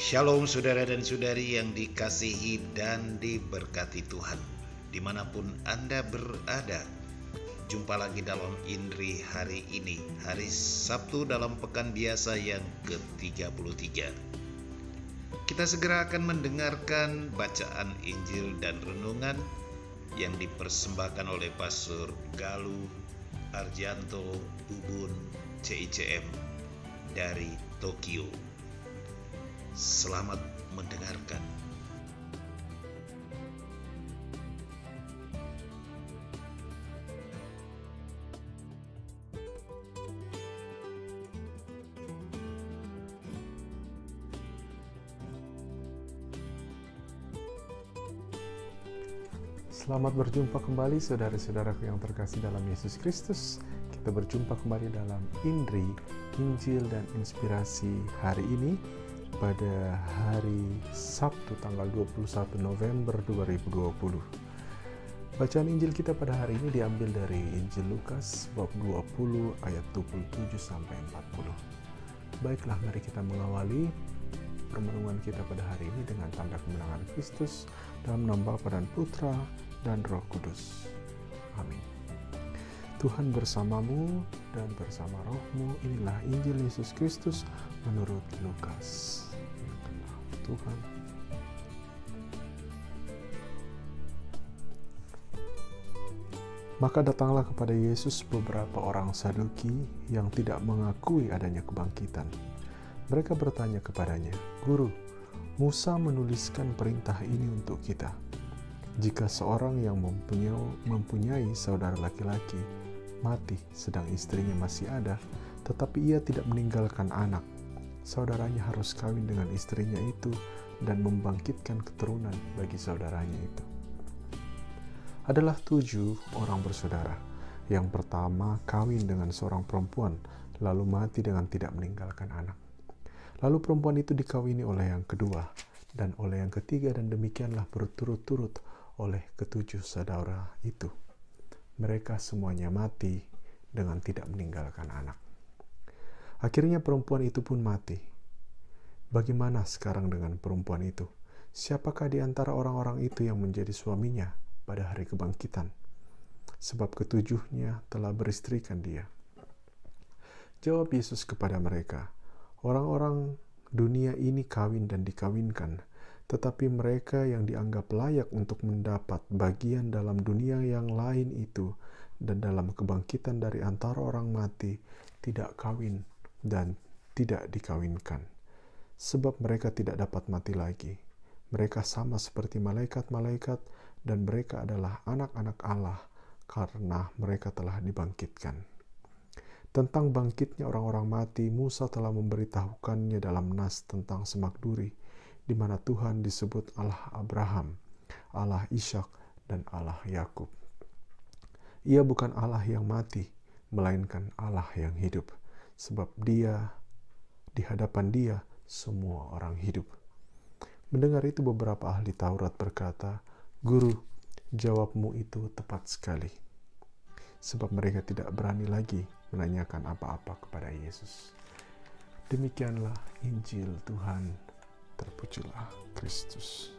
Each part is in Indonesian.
Shalom saudara dan saudari yang dikasihi dan diberkati Tuhan. Dimanapun Anda berada, jumpa lagi dalam Indri hari ini, hari Sabtu dalam pekan biasa yang ke-33. Kita segera akan mendengarkan bacaan Injil dan renungan yang dipersembahkan oleh Pastor Galuh Arjanto Ubun CICM dari Tokyo. Selamat mendengarkan. Selamat berjumpa kembali saudara-saudaraku yang terkasih dalam Yesus Kristus. Kita berjumpa kembali dalam Indri, Injil dan Inspirasi hari ini pada hari Sabtu tanggal 21 November 2020. Bacaan Injil kita pada hari ini diambil dari Injil Lukas bab 20 ayat 27 sampai 40. Baiklah, mari kita mengawali permenungan kita pada hari ini dengan tanda kemenangan Kristus dalam nama Bapa dan Putra dan Roh Kudus. Amin. Tuhan bersamamu dan bersama rohmu. Inilah Injil Yesus Kristus menurut Lukas. Tuhan. Maka datanglah kepada Yesus beberapa orang Saduki yang tidak mengakui adanya kebangkitan. Mereka bertanya kepadanya, "Guru, Musa menuliskan perintah ini untuk kita. Jika seorang yang mempunyai saudara laki-laki mati sedang istrinya masih ada, tetapi ia tidak meninggalkan anak, saudaranya harus kawin dengan istrinya itu dan membangkitkan keturunan bagi saudaranya itu." Adalah 7 orang bersaudara. Yang pertama kawin dengan seorang perempuan, lalu mati dengan tidak meninggalkan anak. Lalu perempuan itu dikawini oleh yang kedua, dan oleh yang ketiga, dan demikianlah berturut-turut oleh ke-7 saudara itu. Mereka semuanya mati dengan tidak meninggalkan anak. Akhirnya perempuan itu pun mati. Bagaimana sekarang dengan perempuan itu? Siapakah di antara orang-orang itu yang menjadi suaminya pada hari kebangkitan? Sebab ke-7-nya telah beristrikan dia. Jawab Yesus kepada mereka, "Orang-orang dunia ini kawin dan dikawinkan, tetapi mereka yang dianggap layak untuk mendapat bagian dalam dunia yang lain itu dan dalam kebangkitan dari antara orang mati tidak kawin dan tidak dikawinkan. Sebab mereka tidak dapat mati lagi. Mereka sama seperti malaikat-malaikat dan mereka adalah anak-anak Allah karena mereka telah dibangkitkan." Tentang bangkitnya orang-orang mati, Musa telah memberitahukannya dalam nas tentang semak duri, di mana Tuhan disebut Allah Abraham, Allah Ishak, dan Allah Yakub. Ia bukan Allah yang mati, melainkan Allah yang hidup, sebab di hadapan dia semua orang hidup. Mendengar itu beberapa ahli Taurat berkata, "Guru, jawabmu itu tepat sekali." Sebab mereka tidak berani lagi menanyakan apa-apa kepada Yesus. Demikianlah Injil Tuhan. Terpujilah Kristus.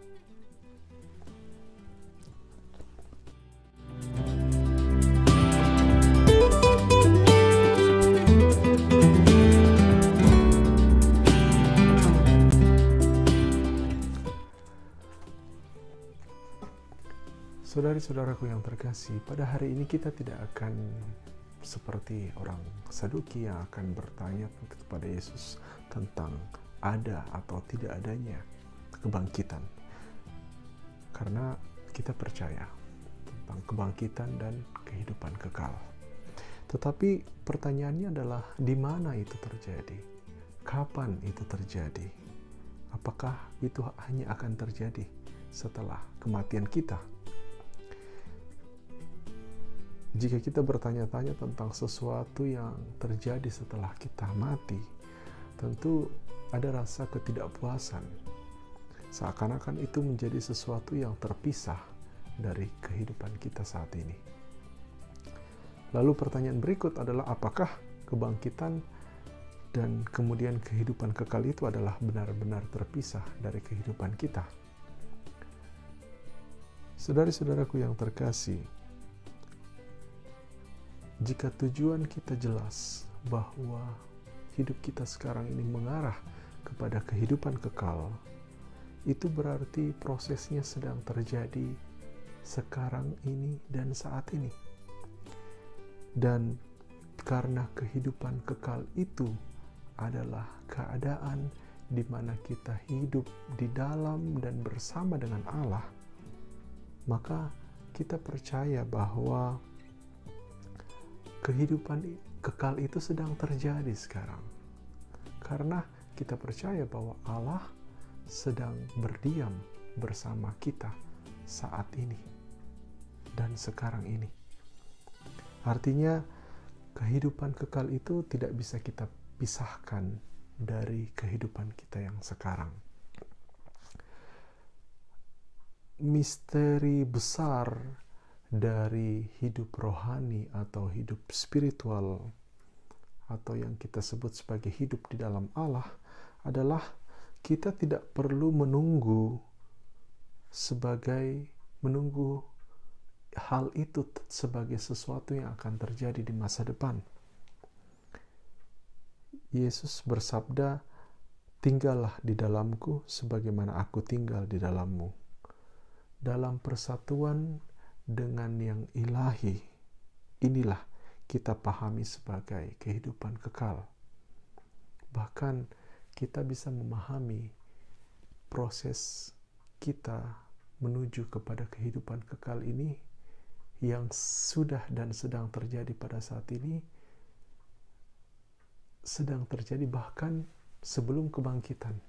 Saudari-saudaraku yang terkasih, pada hari ini kita tidak akan seperti orang Saduki yang akan bertanya kepada Yesus tentang ada atau tidak adanya kebangkitan. Karena kita percaya tentang kebangkitan dan kehidupan kekal. Tetapi pertanyaannya adalah di mana itu terjadi? Kapan itu terjadi? Apakah itu hanya akan terjadi setelah kematian kita? Jika kita bertanya-tanya tentang sesuatu yang terjadi setelah kita mati, tentu ada rasa ketidakpuasan. Seakan-akan itu menjadi sesuatu yang terpisah dari kehidupan kita saat ini. Lalu pertanyaan berikut adalah, apakah kebangkitan dan kemudian kehidupan kekal itu adalah benar-benar terpisah dari kehidupan kita. Saudara-saudaraku yang terkasih, jika tujuan kita jelas bahwa hidup kita sekarang ini mengarah kepada kehidupan kekal, itu berarti prosesnya sedang terjadi sekarang ini dan saat ini. Dan karena kehidupan kekal itu adalah keadaan di mana kita hidup di dalam dan bersama dengan Allah, maka kita percaya bahwa kehidupan kekal itu sedang terjadi sekarang. Karena kita percaya bahwa Allah sedang berdiam bersama kita saat ini dan sekarang ini. Artinya, kehidupan kekal itu tidak bisa kita pisahkan dari kehidupan kita yang sekarang. Misteri besar dari hidup rohani atau hidup spiritual atau yang kita sebut sebagai hidup di dalam Allah adalah kita tidak perlu menunggu hal itu sebagai sesuatu yang akan terjadi di masa depan. Yesus bersabda, "Tinggallah di dalamku sebagaimana aku tinggal di dalammu." Dalam persatuan dengan yang ilahi, inilah kita pahami sebagai kehidupan kekal. Bahkan kita bisa memahami proses kita menuju kepada kehidupan kekal ini yang sudah dan sedang terjadi pada saat ini, sedang terjadi bahkan sebelum kebangkitan.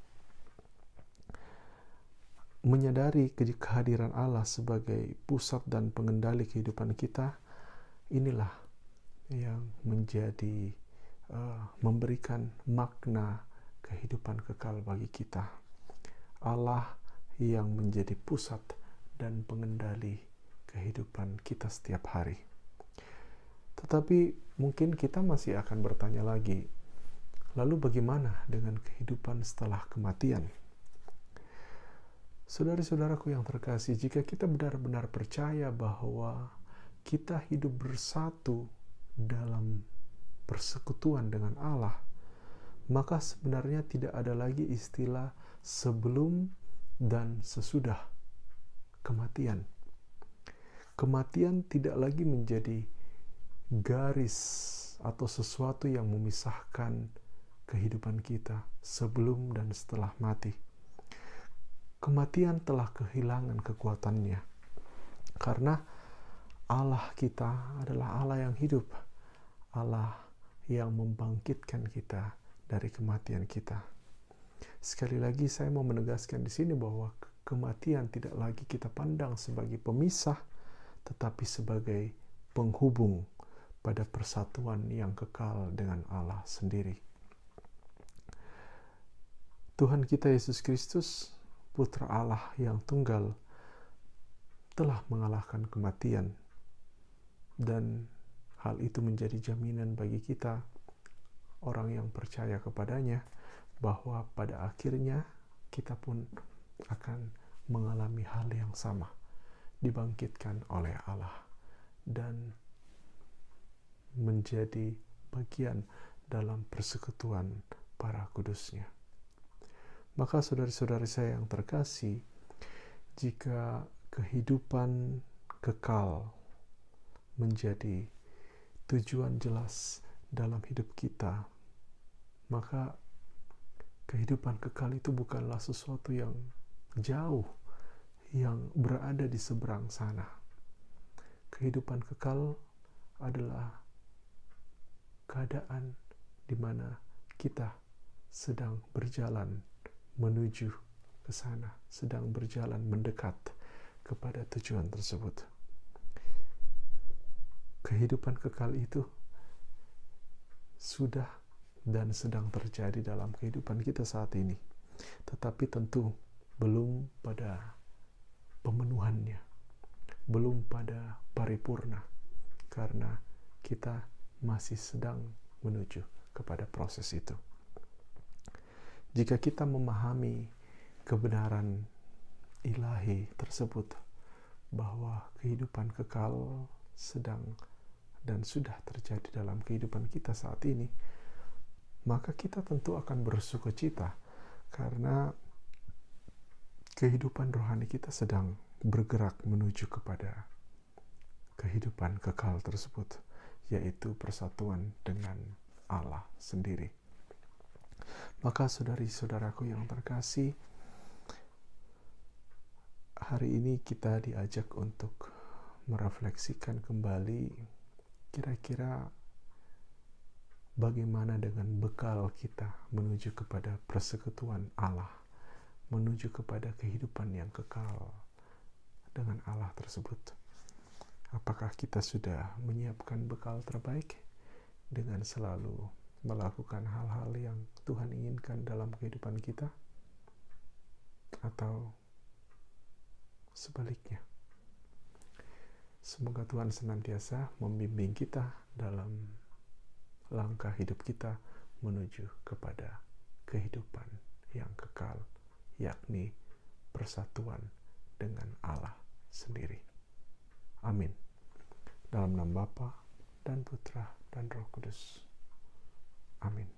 Menyadari kehadiran Allah sebagai pusat dan pengendali kehidupan kita, inilah yang menjadi memberikan makna kehidupan kekal bagi kita. Allah yang menjadi pusat dan pengendali kehidupan kita setiap hari. Tetapi mungkin kita masih akan bertanya lagi, lalu bagaimana dengan kehidupan setelah kematian? Saudara-saudaraku yang terkasih, jika kita benar-benar percaya bahwa kita hidup bersatu dalam persekutuan dengan Allah, maka sebenarnya tidak ada lagi istilah sebelum dan sesudah kematian. Kematian tidak lagi menjadi garis atau sesuatu yang memisahkan kehidupan kita sebelum dan setelah mati. Kematian telah kehilangan kekuatannya karena Allah kita adalah Allah yang hidup, Allah yang membangkitkan kita dari kematian kita. Sekali lagi saya mau menegaskan di sini bahwa kematian tidak lagi kita pandang sebagai pemisah, tetapi sebagai penghubung pada persatuan yang kekal dengan Allah sendiri. Tuhan kita Yesus Kristus, Putra Allah yang tunggal, telah mengalahkan kematian, dan hal itu menjadi jaminan bagi kita, orang yang percaya kepadanya, bahwa pada akhirnya kita pun akan mengalami hal yang sama, dibangkitkan oleh Allah dan menjadi bagian dalam persekutuan para kudusnya. Maka saudara-saudari saya yang terkasih, jika kehidupan kekal menjadi tujuan jelas dalam hidup kita, maka kehidupan kekal itu bukanlah sesuatu yang jauh, yang berada di seberang sana. Kehidupan kekal adalah keadaan di mana kita sedang berjalan menuju ke sana, sedang berjalan mendekat kepada tujuan tersebut. Kehidupan kekal itu sudah dan sedang terjadi dalam kehidupan kita saat ini, tetapi tentu belum pada pemenuhannya, belum pada paripurna, karena kita masih sedang menuju kepada proses itu. Jika kita memahami kebenaran ilahi tersebut, bahwa kehidupan kekal sedang dan sudah terjadi dalam kehidupan kita saat ini, maka kita tentu akan bersukacita karena kehidupan rohani kita sedang bergerak menuju kepada kehidupan kekal tersebut, yaitu persatuan dengan Allah sendiri. Maka saudari-saudaraku yang terkasih, hari ini kita diajak untuk merefleksikan kembali kira-kira bagaimana dengan bekal kita menuju kepada persekutuan Allah, menuju kepada kehidupan yang kekal dengan Allah tersebut. Apakah kita sudah menyiapkan bekal terbaik dengan selalu melakukan hal-hal yang Tuhan inginkan dalam kehidupan kita? Atau sebaliknya? Semoga Tuhan senantiasa membimbing kita dalam langkah hidup kita menuju kepada kehidupan yang kekal, yakni persatuan dengan Allah sendiri. Amin. Dalam nama Bapa dan Putra dan Roh Kudus. Amin.